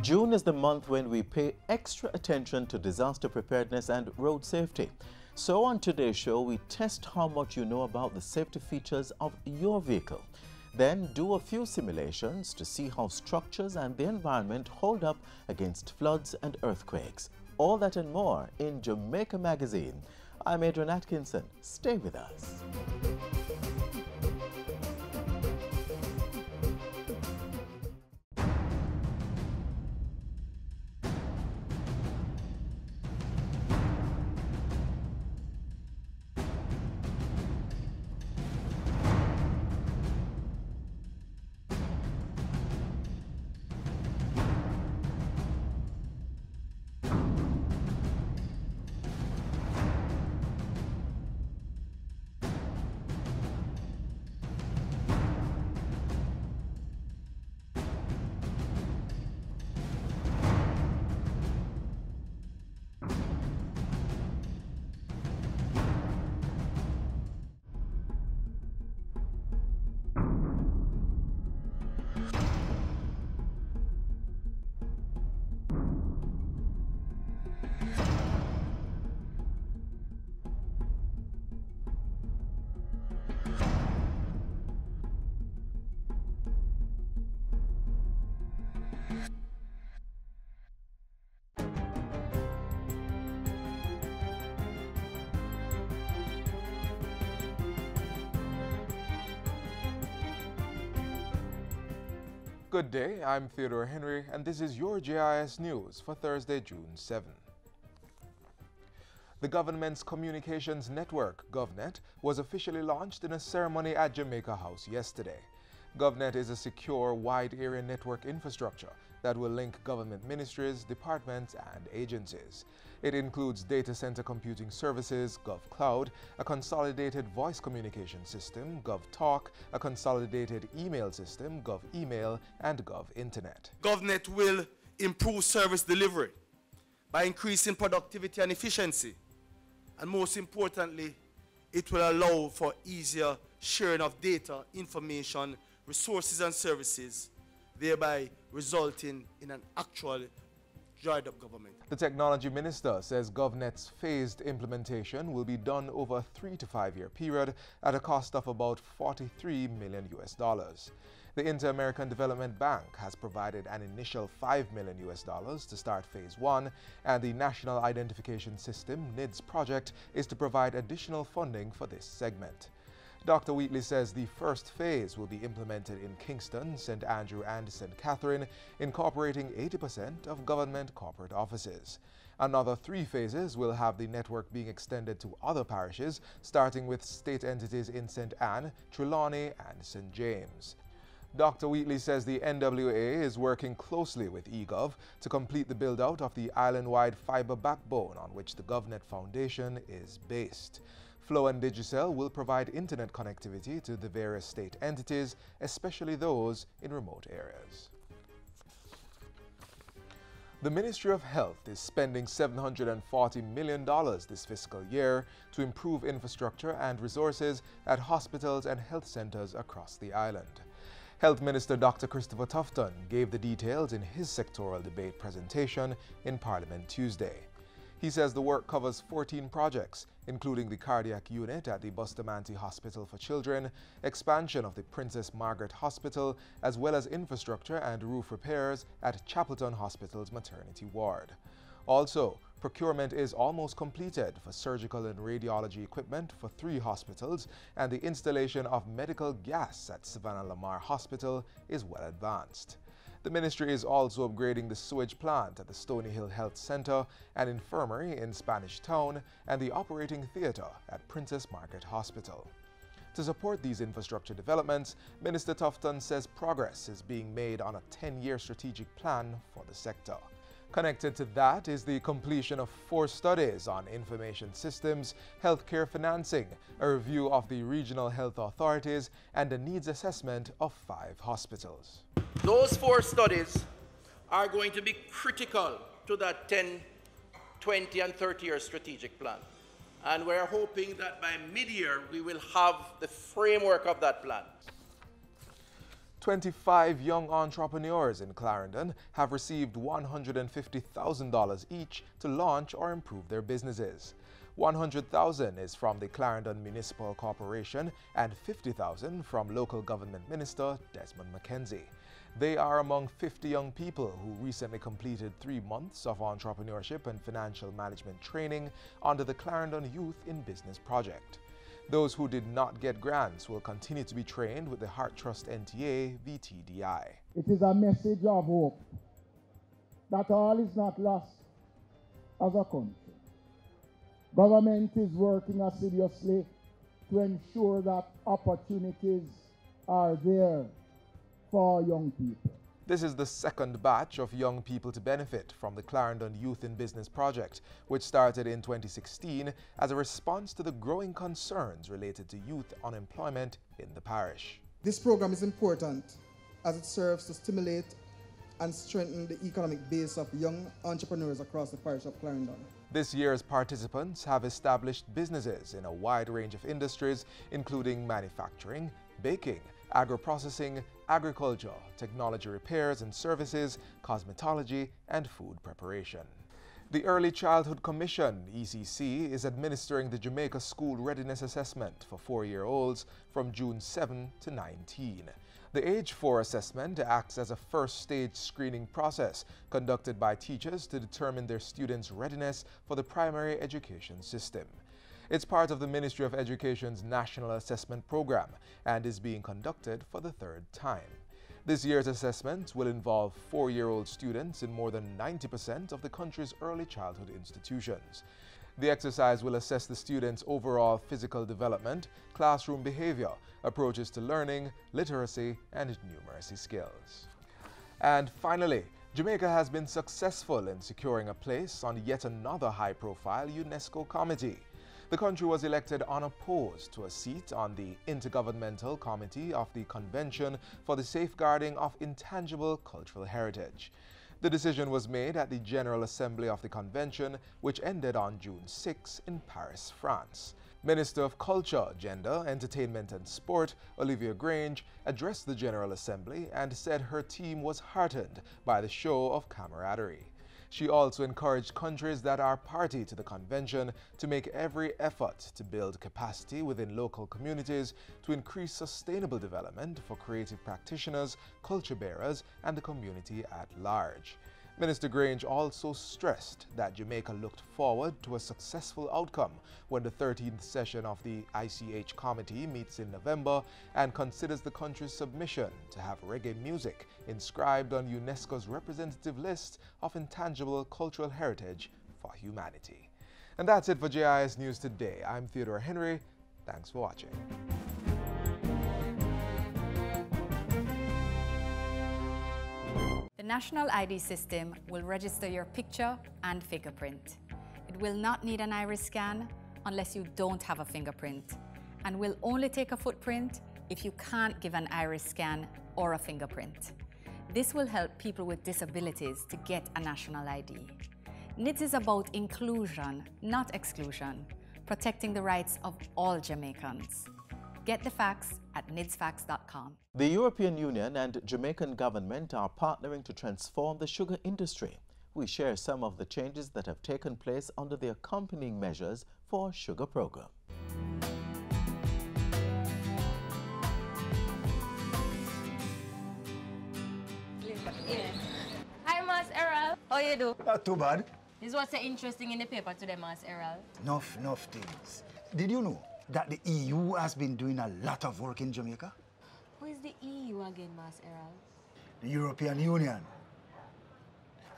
June is the month when we pay extra attention to disaster preparedness and road safety. So on today's show, we test how much you know about the safety features of your vehicle. Then do a few simulations to see how structures and the environment hold up against floods and earthquakes. All that and more in Jamaica Magazine. I'm Adrian Atkinson. Stay with us. Good day, I'm Theodore Henry, and this is your JIS News for Thursday, June 7. The government's communications network, GovNet, was officially launched in a ceremony at Jamaica House yesterday. GovNet is a secure, wide-area network infrastructure that will link government ministries, departments, and agencies. It includes data center computing services, GovCloud, a consolidated voice communication system, GovTalk, a consolidated email system, GovEmail, and GovInternet. GovNet will improve service delivery by increasing productivity and efficiency. And most importantly, it will allow for easier sharing of data, information, resources, and services, thereby resulting in an actual dried-up government. The technology minister says GovNet's phased implementation will be done over a 3 to 5 year period at a cost of about $43 million. The Inter-American Development Bank has provided an initial $5 million to start phase 1, and the National Identification System (NIDS) project is to provide additional funding for this segment. Dr. Wheatley says the first phase will be implemented in Kingston, St. Andrew, and St. Catherine, incorporating 80% of government corporate offices. Another 3 phases will have the network being extended to other parishes, starting with state entities in St. Anne, Trelawney, and St. James. Dr. Wheatley says the NWA is working closely with eGov to complete the build-out of the island-wide fiber backbone on which the GovNet Foundation is based. Flow and Digicel will provide internet connectivity to the various state entities, especially those in remote areas. The Ministry of Health is spending $740 million this fiscal year to improve infrastructure and resources at hospitals and health centers across the island. Health Minister Dr. Christopher Tufton gave the details in his sectoral debate presentation in Parliament Tuesday. He says the work covers 14 projects, including the cardiac unit at the Bustamante Hospital for Children, expansion of the Princess Margaret Hospital, as well as infrastructure and roof repairs at Chapelton Hospital's maternity ward. Also, procurement is almost completed for surgical and radiology equipment for 3 hospitals, and the installation of medical gas at Savannah Lamar Hospital is well advanced. The ministry is also upgrading the sewage plant at the Stony Hill Health Center, an infirmary in Spanish Town, and the operating theater at Princess Margaret Hospital. To support these infrastructure developments, Minister Tufton says progress is being made on a 10-year strategic plan for the sector. Connected to that is the completion of 4 studies on information systems, healthcare financing, a review of the regional health authorities, and a needs assessment of 5 hospitals. Those 4 studies are going to be critical to that 10, 20, and 30-year strategic plan. And we're hoping that by mid-year we will have the framework of that plan. 25 young entrepreneurs in Clarendon have received $150,000 each to launch or improve their businesses. $100,000 is from the Clarendon Municipal Corporation and $50,000 from local government minister Desmond McKenzie. They are among 50 young people who recently completed 3 months of entrepreneurship and financial management training under the Clarendon Youth in Business project. Those who did not get grants will continue to be trained with the Heart Trust NTA VTDI. It is a message of hope that all is not lost as a country. Government is working assiduously to ensure that opportunities are there for young people. This is the second batch of young people to benefit from the Clarendon Youth in Business project, which started in 2016 as a response to the growing concerns related to youth unemployment in the parish. This program is important as it serves to stimulate and strengthen the economic base of young entrepreneurs across the parish of Clarendon. This year's participants have established businesses in a wide range of industries, including manufacturing, baking, agro-processing, agriculture, technology repairs and services, cosmetology, and food preparation. The Early Childhood Commission, ECC, is administering the Jamaica School Readiness Assessment for 4-year-olds from June 7 to 19. The Age 4 assessment acts as a first-stage screening process conducted by teachers to determine their students' readiness for the primary education system. It's part of the Ministry of Education's National Assessment Program and is being conducted for the 3rd time. This year's assessment will involve 4-year-old students in more than 90% of the country's early childhood institutions. The exercise will assess the students' overall physical development, classroom behavior, approaches to learning, literacy, and numeracy skills. And finally, Jamaica has been successful in securing a place on yet another high-profile UNESCO committee. The country was elected unopposed to a seat on the Intergovernmental Committee of the Convention for the Safeguarding of Intangible Cultural Heritage. The decision was made at the General Assembly of the Convention, which ended on June 6 in Paris, France. Minister of Culture, Gender, Entertainment and Sport, Olivia Grange, addressed the General Assembly and said her team was heartened by the show of camaraderie. She also encouraged countries that are party to the convention to make every effort to build capacity within local communities to increase sustainable development for creative practitioners, culture bearers, and the community at large. Minister Grange also stressed that Jamaica looked forward to a successful outcome when the 13th session of the ICH Committee meets in November and considers the country's submission to have reggae music inscribed on UNESCO's representative list of intangible cultural heritage for humanity. And that's it for JIS News Today. I'm Theodore Henry. Thanks for watching. The National ID system will register your picture and fingerprint. It will not need an iris scan unless you don't have a fingerprint, and will only take a footprint if you can't give an iris scan or a fingerprint. This will help people with disabilities to get a national ID. NIDS is about inclusion, not exclusion, protecting the rights of all Jamaicans. Get the facts at nidsfacts.com. The European Union and Jamaican government are partnering to transform the sugar industry. We share some of the changes that have taken place under the accompanying measures for sugar program. Hi, Mas Errol. How you do? Not too bad. This is what's so interesting in the paper today, Mas Errol. Enough things. Did you know that the EU has been doing a lot of work in Jamaica? Who is the EU again, Mas Errol? The European Union.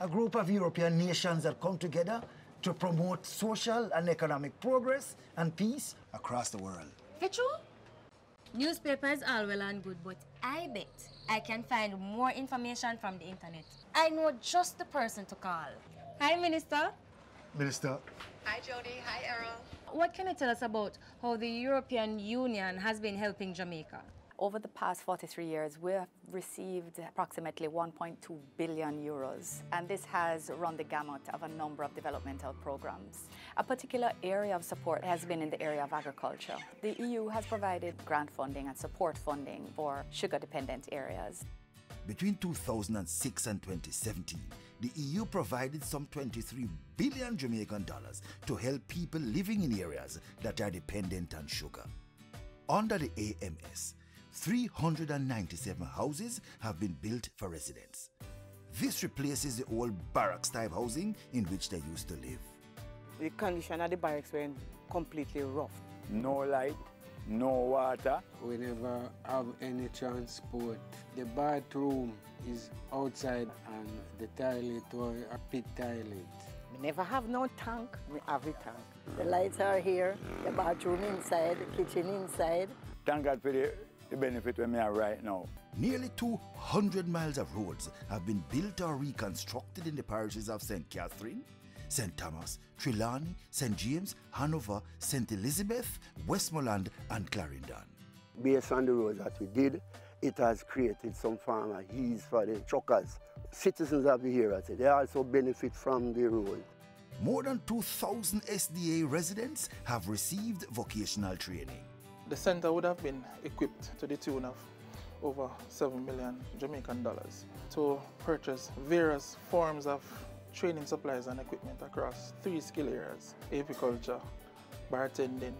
A group of European nations that come together to promote social and economic progress and peace across the world. For true? Newspaper is all well and good, but I bet I can find more information from the internet. I know just the person to call. Hi, Minister. Minister. Hi, Jody. Hi, Errol. What can you tell us about how the European Union has been helping Jamaica? Over the past 43 years, we have received approximately 1.2 billion euros, and this has run the gamut of a number of developmental programs. A particular area of support has been in the area of agriculture. The EU has provided grant funding and support funding for sugar-dependent areas. Between 2006 and 2017, the EU provided some 23 billion Jamaican dollars to help people living in areas that are dependent on sugar. Under the AMS, 397 houses have been built for residents. This replaces the old barracks-type housing in which they used to live. The condition of the barracks were completely rough. No light, no water. We never have any transport. The bathroom is outside and the toilet was a pit toilet. We never have no tank, we have a tank. The lights are here, the bathroom inside, the kitchen inside. Thank God for the benefit we have right now. Nearly 200 miles of roads have been built or reconstructed in the parishes of St. Catherine, St. Thomas, Trelawney, St. James, Hanover, St. Elizabeth, Westmoreland and Clarendon. Based on the roads that we did, it has created some form of ease for the truckers. Citizens of the area, they also benefit from the road. More than 2,000 SDA residents have received vocational training. The centre would have been equipped to the tune of over 7 million Jamaican dollars to purchase various forms of training supplies and equipment across 3 skill areas: apiculture, bartending,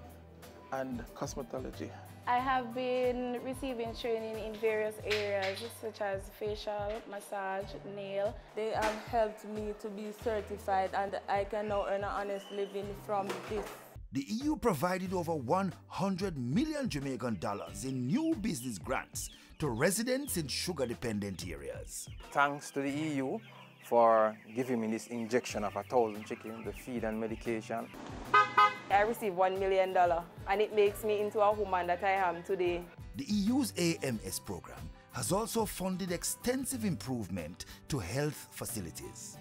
and cosmetology. I have been receiving training in various areas such as facial, massage, nail. They have helped me to be certified and I can now earn an honest living from this. The EU provided over 100 million Jamaican dollars in new business grants to residents in sugar-dependent areas. Thanks to the EU for giving me this injection of 1,000 chickens, the feed and medication. I received $1 million and it makes me into a woman that I am today. The EU's AMS program has also funded extensive improvement to health facilities.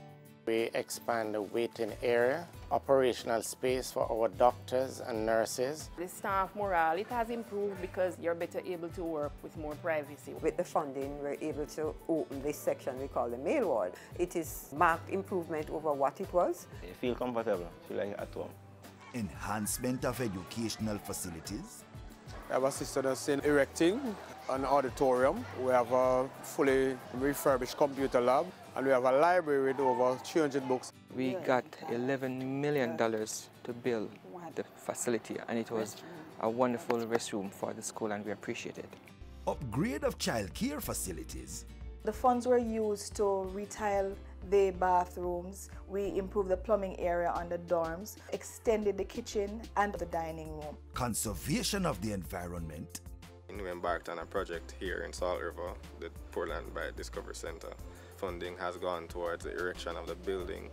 We expand the waiting area, operational space for our doctors and nurses. The staff morale, it has improved because you're better able to work with more privacy. With the funding, we're able to open this section we call the male ward. It is marked improvement over what it was. You feel comfortable, feel like at home. Enhancement of educational facilities. I have assisted us in erecting an auditorium. We have a fully refurbished computer lab. And we have a library with over 300 books. We got $11 million to build the facility, and it was a wonderful restroom for the school, and we appreciate it. Upgrade of childcare facilities. The funds were used to retile the bathrooms. We improved the plumbing area on the dorms, extended the kitchen and the dining room. Conservation of the environment. We embarked on a project here in Salt River, the Portland Biodiscovery Center. Funding has gone towards the erection of the building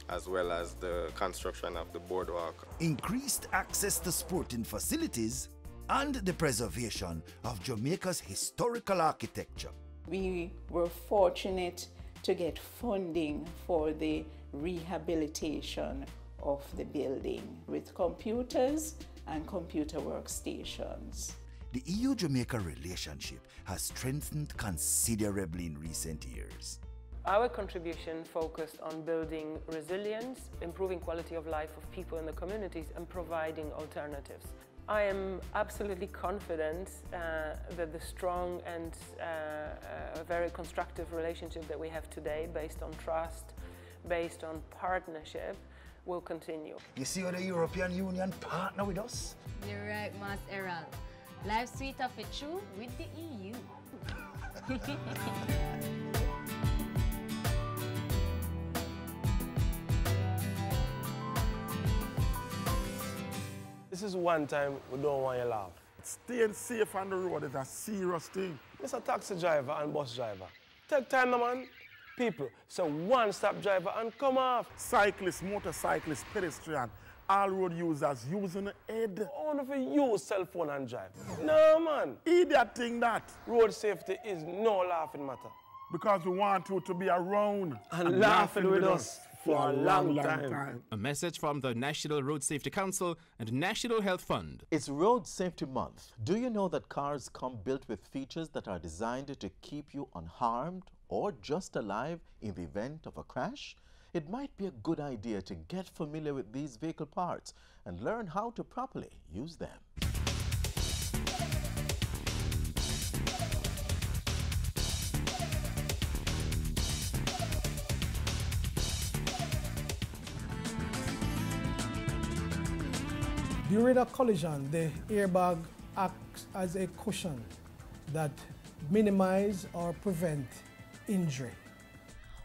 as well as the construction of the boardwalk. Increased access to sporting facilities and the preservation of Jamaica's historical architecture. We were fortunate to get funding for the rehabilitation of the building with computers and computer workstations. The EU-Jamaica relationship has strengthened considerably in recent years. Our contribution focused on building resilience, improving quality of life of people in the communities, and providing alternatives. I am absolutely confident that the strong and very constructive relationship that we have today, based on trust, based on partnership, will continue. You see how the European Union partner with us? You're right, Mas Errol. Life's sweet of it true with the EU. This is one time we don't want you to laugh. Staying safe on the road is a serious thing. Mr. Taxi driver and bus driver, take time, man. People, so one-stop driver and come off. Cyclists, motorcyclists, pedestrian, all road users using the head. Only if you use cell phone and drive. No, man. Idiot thing that. Road safety is no laughing matter. Because we want you to be around. And laughing with us. for a long time. A message from the National Road Safety Council and National Health Fund. It's Road Safety Month. Do you know that cars come built with features that are designed to keep you unharmed or just alive in the event of a crash? It might be a good idea to get familiar with these vehicle parts and learn how to properly use them. During a collision, the airbag acts as a cushion that minimizes or prevents injury.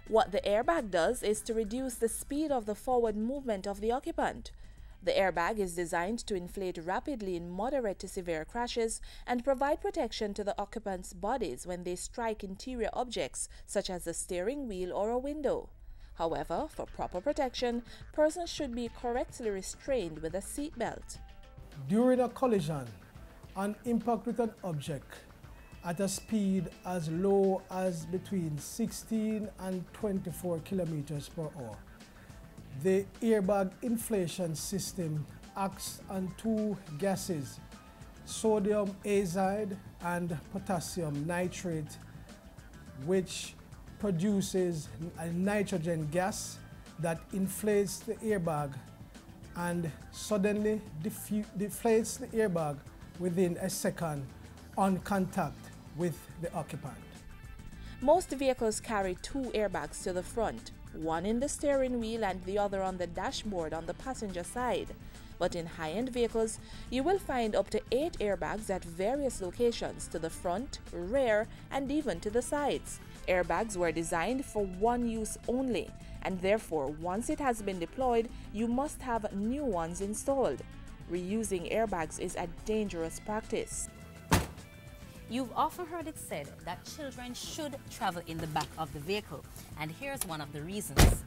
What the airbag does is to reduce the speed of the forward movement of the occupant. The airbag is designed to inflate rapidly in moderate to severe crashes and provide protection to the occupants' bodies when they strike interior objects such as the steering wheel or a window. However, for proper protection, persons should be correctly restrained with a seat belt. During a collision, an impact with an object at a speed as low as between 16 and 24 kilometers per hour. The airbag inflation system acts on two gases, sodium azide and potassium nitrate, which produces a nitrogen gas that inflates the airbag and suddenly deflates the airbag within a second on contact with the occupant. Most vehicles carry two airbags to the front, one in the steering wheel and the other on the dashboard on the passenger side. But in high-end vehicles, you will find up to 8 airbags at various locations to the front, rear, and even to the sides. Airbags were designed for one use only, and therefore once it has been deployed, you must have new ones installed. Reusing airbags is a dangerous practice. You've often heard it said that children should travel in the back of the vehicle, and here's one of the reasons.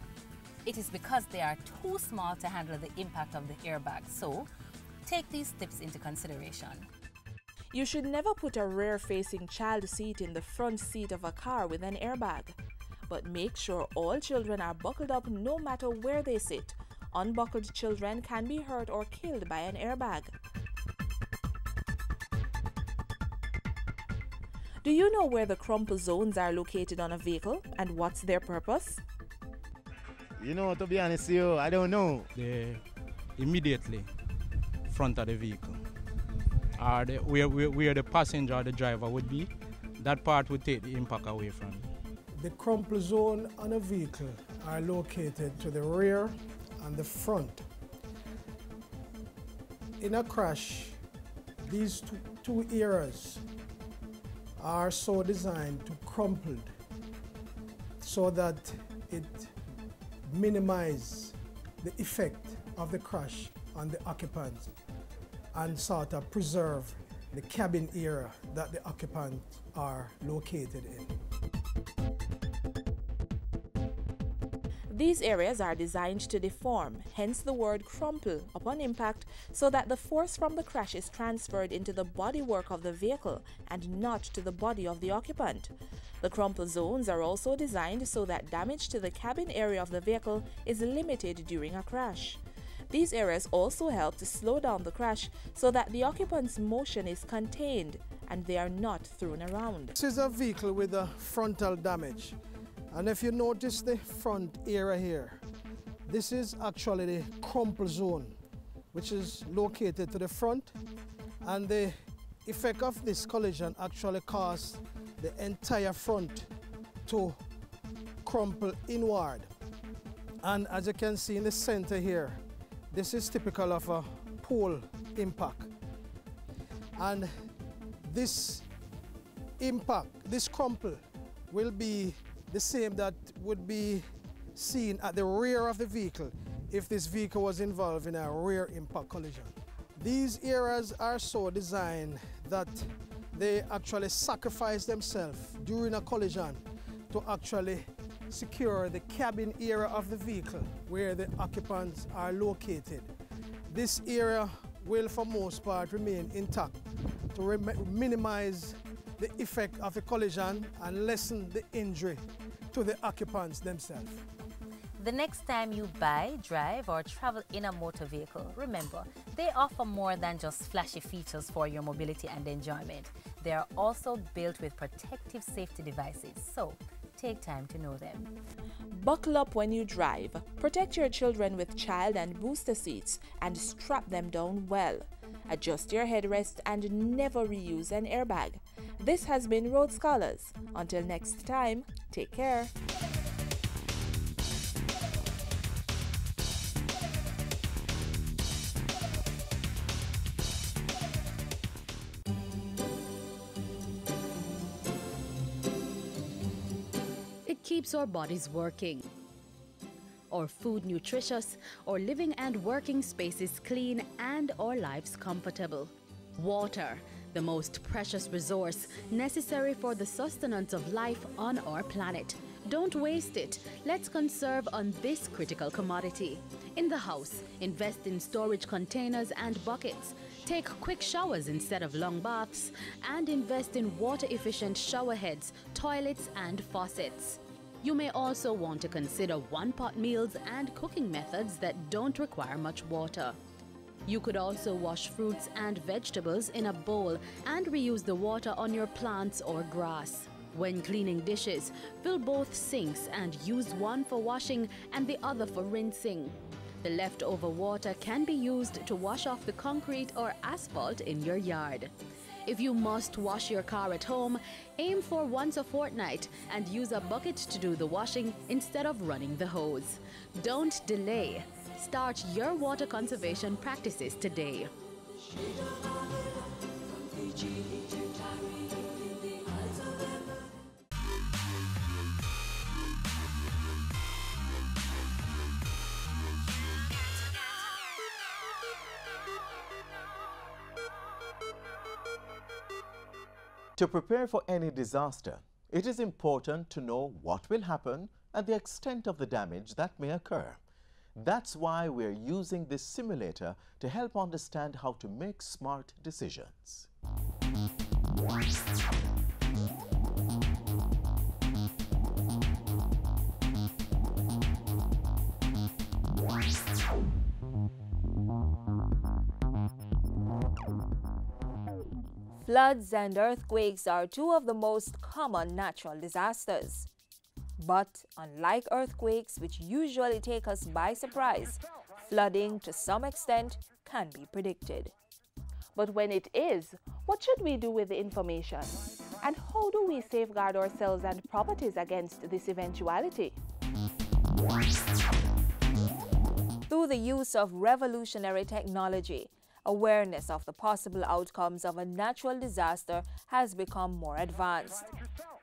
It is because they are too small to handle the impact of the airbag, so take these tips into consideration. You should never put a rear-facing child seat in the front seat of a car with an airbag. But make sure all children are buckled up no matter where they sit. Unbuckled children can be hurt or killed by an airbag. Do you know where the crumple zones are located on a vehicle and what's their purpose? You know, to be honest with you, I don't know. They're immediately front of the vehicle. Or where the passenger or the driver would be, that part would take the impact away from it. The crumple zone on a vehicle are located to the rear and the front. In a crash, these two areas are so designed to crumple so that it minimizes the effect of the crash on the occupants and sort of preserve the cabin area that the occupants are located in. These areas are designed to deform, hence the word crumple, upon impact, so that the force from the crash is transferred into the bodywork of the vehicle and not to the body of the occupant. The crumple zones are also designed so that damage to the cabin area of the vehicle is limited during a crash. These areas also help to slow down the crash so that the occupant's motion is contained and they are not thrown around. This is a vehicle with a frontal damage. And if you notice the front area here, this is actually the crumple zone, which is located to the front. And the effect of this collision actually caused the entire front to crumple inward. And as you can see in the center here, this is typical of a pole impact. And this impact, this crumple, will be the same that would be seen at the rear of the vehicle if this vehicle was involved in a rear impact collision. These areas are so designed that they actually sacrifice themselves during a collision to actually secure the cabin area of the vehicle where the occupants are located. This area will for most part remain intact to minimize the effect of the collision and lessen the injury to the occupants themselves. The next time you buy, drive, or travel in a motor vehicle, remember, they offer more than just flashy features for your mobility and enjoyment. They are also built with protective safety devices, so take time to know them. Buckle up when you drive. Protect your children with child and booster seats and strap them down well. Adjust your headrest and never reuse an airbag. This has been Road Scholars. Until next time, take care. It keeps our bodies working, our food nutritious, our living and working spaces clean, and our lives comfortable. Water, the most precious resource necessary for the sustenance of life on our planet. Don't waste it. Let's conserve on this critical commodity. In the house, invest in storage containers and buckets. Take quick showers instead of long baths, and invest in water-efficient shower heads, toilets, and faucets. You may also want to consider one-pot meals and cooking methods that don't require much water. You could also wash fruits and vegetables in a bowl and reuse the water on your plants or grass. When cleaning dishes, fill both sinks and use one for washing and the other for rinsing. The leftover water can be used to wash off the concrete or asphalt in your yard. If you must wash your car at home, aim for once a fortnight and use a bucket to do the washing instead of running the hose. Don't delay. Start your water conservation practices today. To prepare for any disaster, it is important to know what will happen and the extent of the damage that may occur. That's why we're using this simulator to help understand how to make smart decisions. Floods and earthquakes are two of the most common natural disasters. But unlike earthquakes, which usually take us by surprise, flooding to some extent can be predicted. But when it is, what should we do with the information? And how do we safeguard ourselves and properties against this eventuality? Through the use of revolutionary technology, awareness of the possible outcomes of a natural disaster has become more advanced.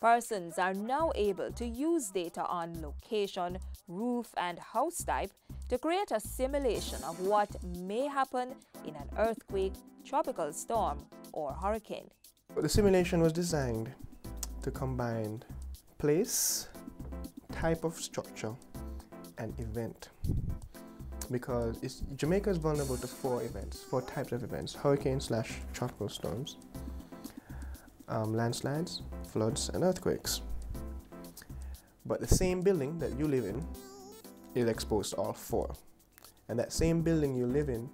Persons are now able to use data on location, roof, and house type to create a simulation of what may happen in an earthquake, tropical storm, or hurricane. The simulation was designed to combine place, type of structure, and event. Because Jamaica is vulnerable to four types of events: hurricane/tropical storms, landslides, floods, and earthquakes. But the same building that you live in is exposed to all four. And that same building you live in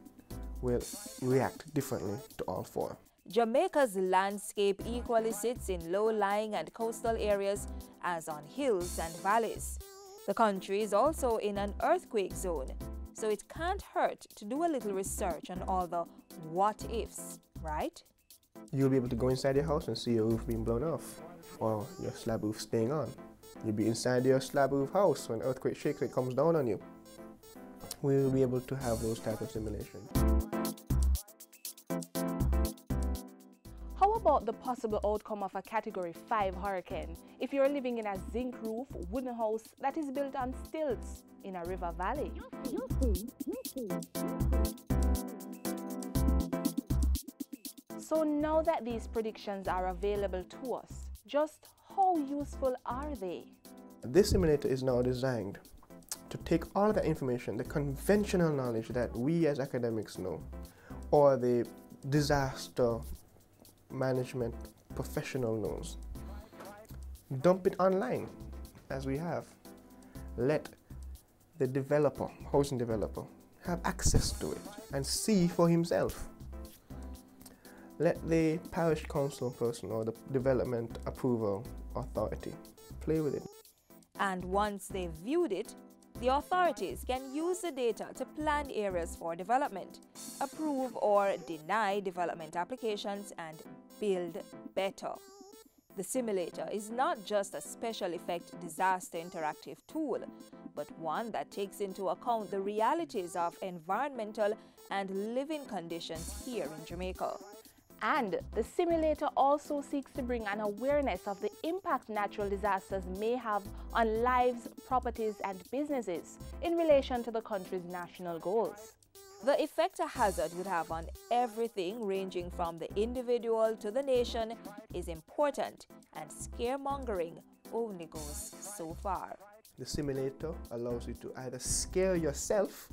will react differently to all four. Jamaica's landscape equally sits in low-lying and coastal areas as on hills and valleys. The country is also in an earthquake zone, so it can't hurt to do a little research on all the what-ifs, right? You'll be able to go inside your house and see your roof being blown off, or your slab roof staying on. You'll be inside your slab roof house when earthquake shakes, it comes down on you. We'll be able to have those types of simulations. How about the possible outcome of a Category 5 hurricane if you're living in a zinc roof wooden house that is built on stilts in a river valley? So now that these predictions are available to us, just how useful are they? This simulator is now designed to take all of that information, the conventional knowledge that we as academics know, or the disaster management professional knows, dump it online as we have. Let the developer, housing developer, have access to it and see for himself. Let the parish council person or the development approval authority play with it. And once they've viewed it, the authorities can use the data to plan areas for development, approve or deny development applications, and build better. The simulator is not just a special effect disaster interactive tool, but one that takes into account the realities of environmental and living conditions here in Jamaica. And the simulator also seeks to bring an awareness of the impact natural disasters may have on lives, properties, and businesses in relation to the country's national goals. The effect a hazard would have on everything ranging from the individual to the nation is important, and scaremongering only goes so far. The simulator allows you to either scare yourself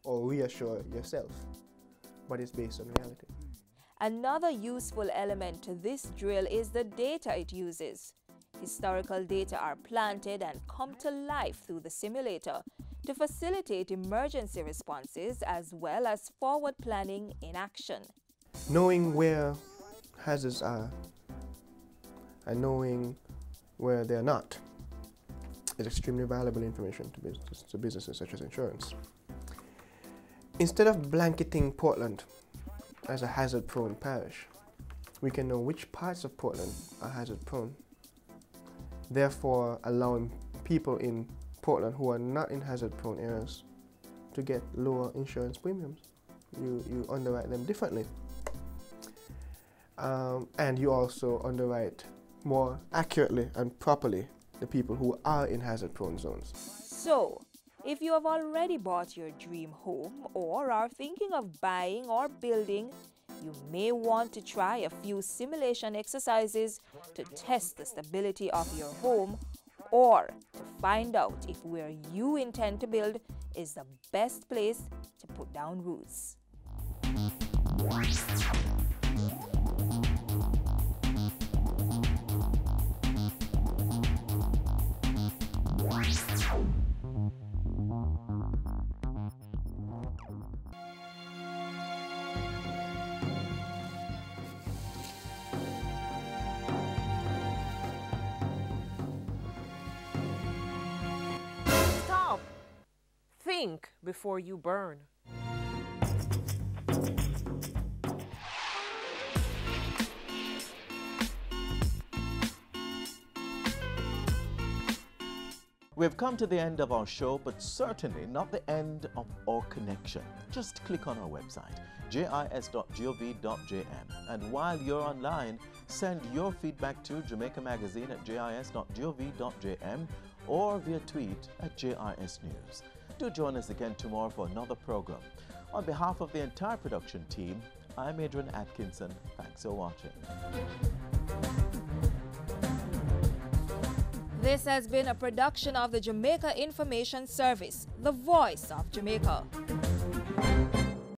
or reassure yourself, but it's based on reality. Another useful element to this drill is the data it uses. Historical data are planted and come to life through the simulator to facilitate emergency responses as well as forward planning in action. Knowing where hazards are and knowing where they're not is extremely valuable information to businesses such as insurance. Instead of blanketing Portland as a hazard-prone parish, we can know which parts of Portland are hazard-prone, therefore allowing people in Portland who are not in hazard-prone areas to get lower insurance premiums. You underwrite them differently. And you also underwrite more accurately and properly the people who are in hazard-prone zones. So, if you have already bought your dream home or are thinking of buying or building, you may want to try a few simulation exercises to test the stability of your home or to find out if where you intend to build is the best place to put down roots. Stop! Think before you burn. We've come to the end of our show, but certainly not the end of our connection. Just click on our website, jis.gov.jm, and while you're online, send your feedback to Jamaica Magazine at jis.gov.jm or via tweet at JIS News. Do join us again tomorrow for another program. On behalf of the entire production team, I'm Adrian Atkinson. Thanks for watching. This has been a production of the Jamaica Information Service, the voice of Jamaica.